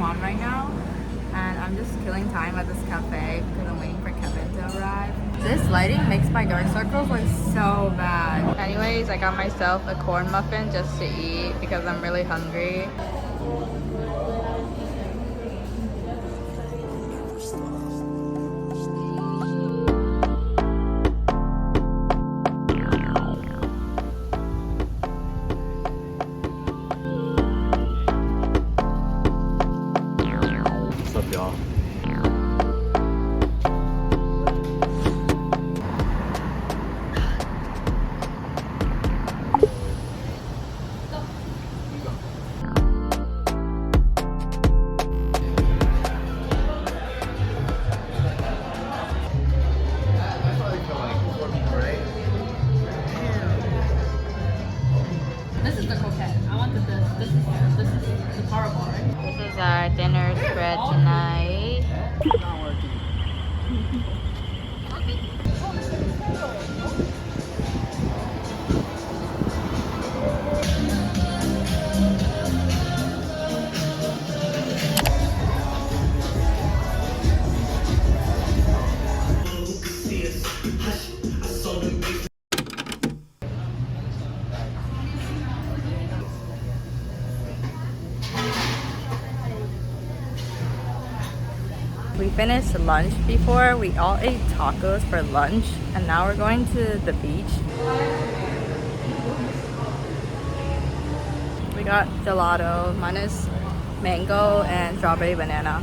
Juan right now, and I'm just killing time at this cafe because I'm waiting for Kevin to arrive. This lighting makes my dark circles look so bad. Anyways, I got myself a corn muffin just to eat because I'm really hungry. What's up, y'all? This is the croquette. I wanted this. This is the power bar. This is our dinner spread tonight. Not working. We finished lunch before. We all ate tacos for lunch, and now we're going to the beach. We got gelato. Mine is mango and strawberry banana.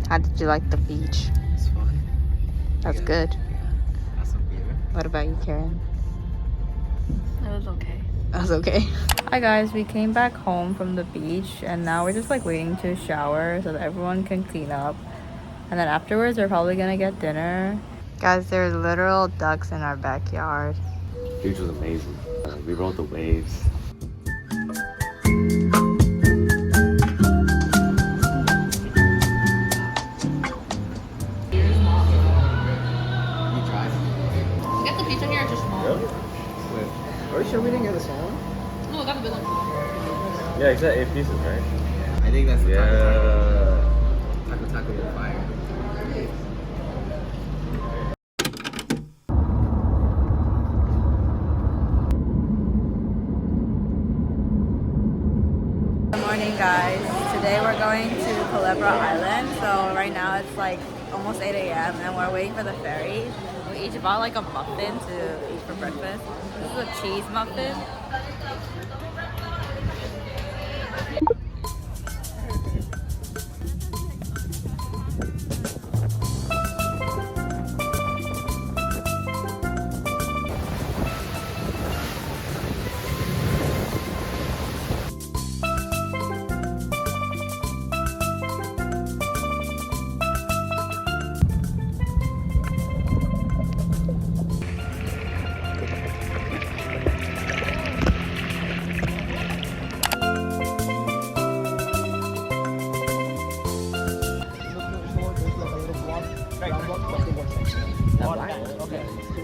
How did you like the beach? It's fine. That's good. That's some beer. What about you, Karen? It was okay. That was okay. Hi guys, we came back home from the beach and now we're just like waiting to shower so that everyone can clean up. And then afterwards we're probably gonna get dinner. Guys, there's literal ducks in our backyard. Beach was amazing. We rode the waves. Get the pizza here, just small. Really? Wait, are you sure we didn't get the small one? No, I got the big one. Yeah, you said 8 pieces, right? I think that's the Yeah. taco with fire. Good morning guys. Today we're going to Culebra Island. So right now it's like almost 8 a.m. and we're waiting for the ferry. We each bought like a muffin to eat for breakfast. This is a cheese muffin.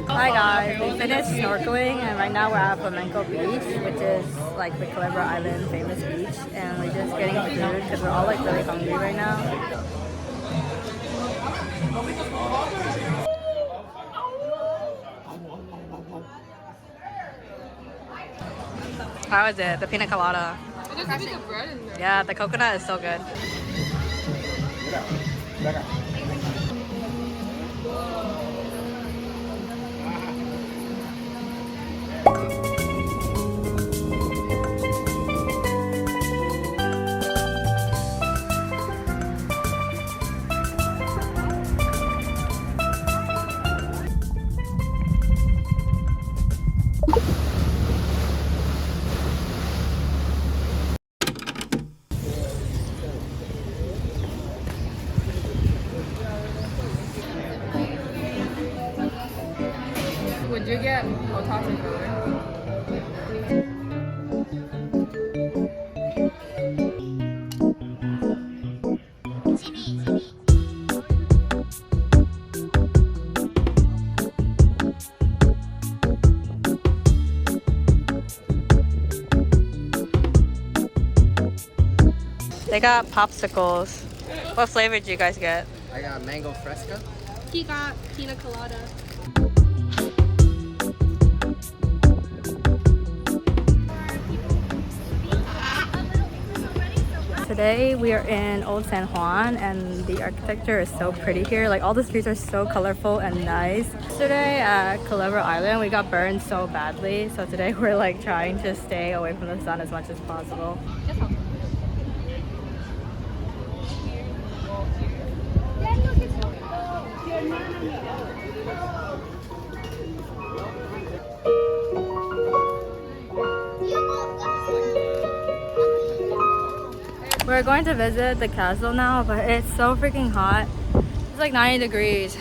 Hi guys, we finished snorkeling and right now we're at Flamenco Beach, which is like the Culebra Island famous beach, and we're just getting food because we're all like really hungry right now. How is it? The pina colada. There's a bit of bread in there. Yeah, the coconut is so good. Toxic filler. They got popsicles. What flavor did you guys get? I got mango fresca. He got pina colada. Today we are in Old San Juan and the architecture is so pretty here. Like all the streets are so colorful and nice. Yesterday at Culebra Island we got burned so badly. So today we're like trying to stay away from the sun as much as possible. We're going to visit the castle now, but it's so freaking hot. It's like 90 degrees.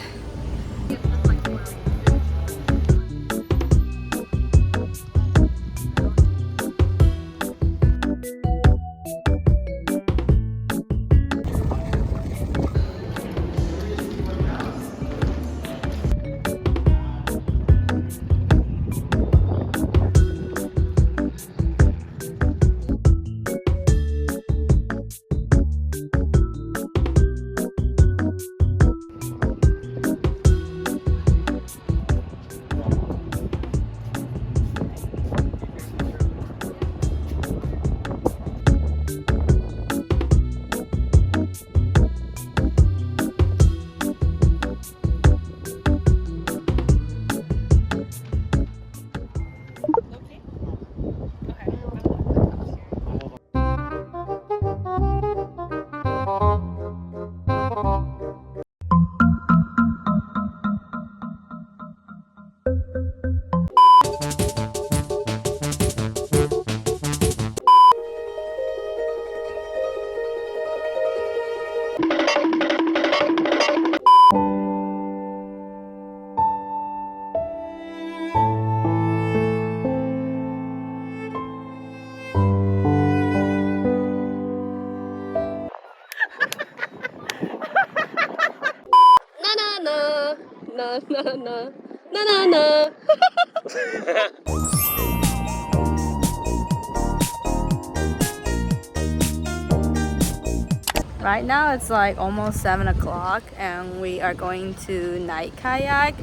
Right now it's like almost 7 o'clock and we are going to night kayak,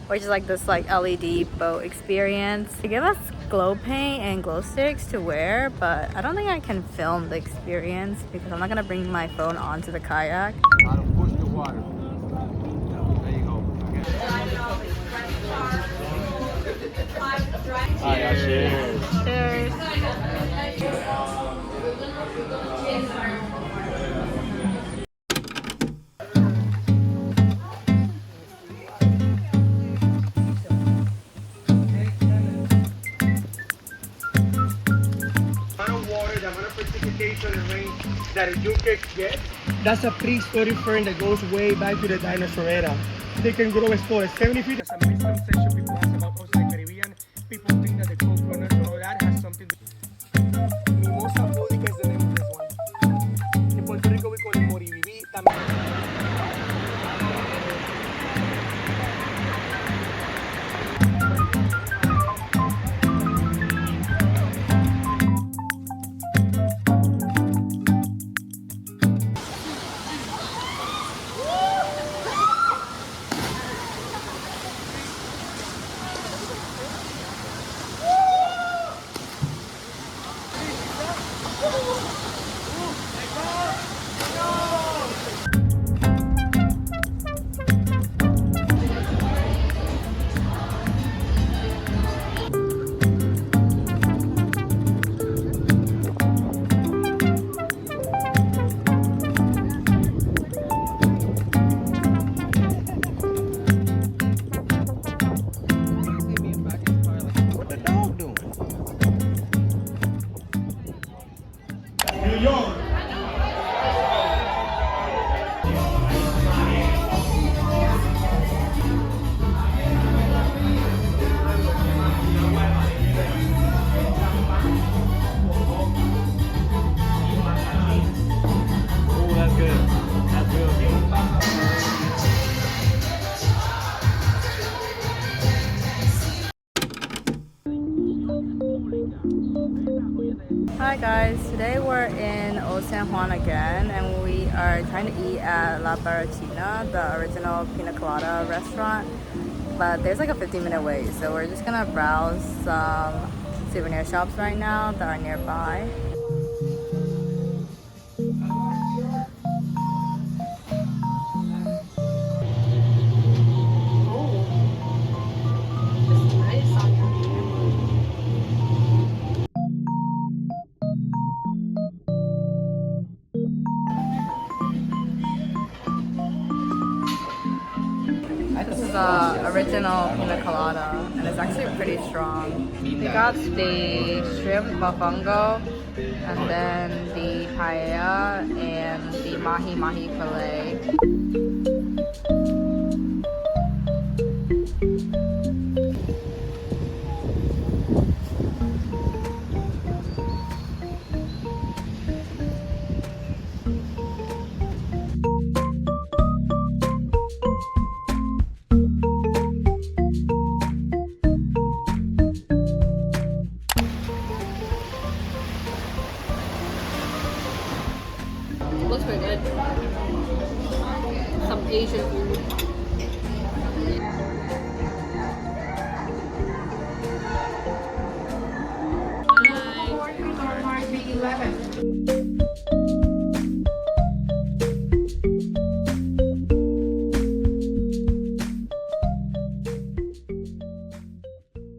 which is like this like LED boat experience. They give us glow paint and glow sticks to wear, but I don't think I can film the experience because I'm not gonna bring my phone onto the kayak. How to push the water. There you go. Alright, cheers. Cheers. Precipitation and rain that a yunque gets, that's a prehistoric fern that goes way back to the dinosaur era. They can grow as tall as 70 feet. There's a misconception people ask about us like Caribbean. People think that the coconut and all that has something to do. Mimosa pública is the name of this one. In Puerto Rico we call it moribibi. Hi guys, today we're in Old San Juan again and we are trying to eat at La Baratina, the original pina colada restaurant, but there's like a 15-minute wait, so we're just gonna browse some souvenir shops right now that are nearby. This is the original pina colada, and it's actually pretty strong. We got the shrimp mofongo, and then the paella, and the mahi fillet. Looks pretty good. Some Asian food. Bye.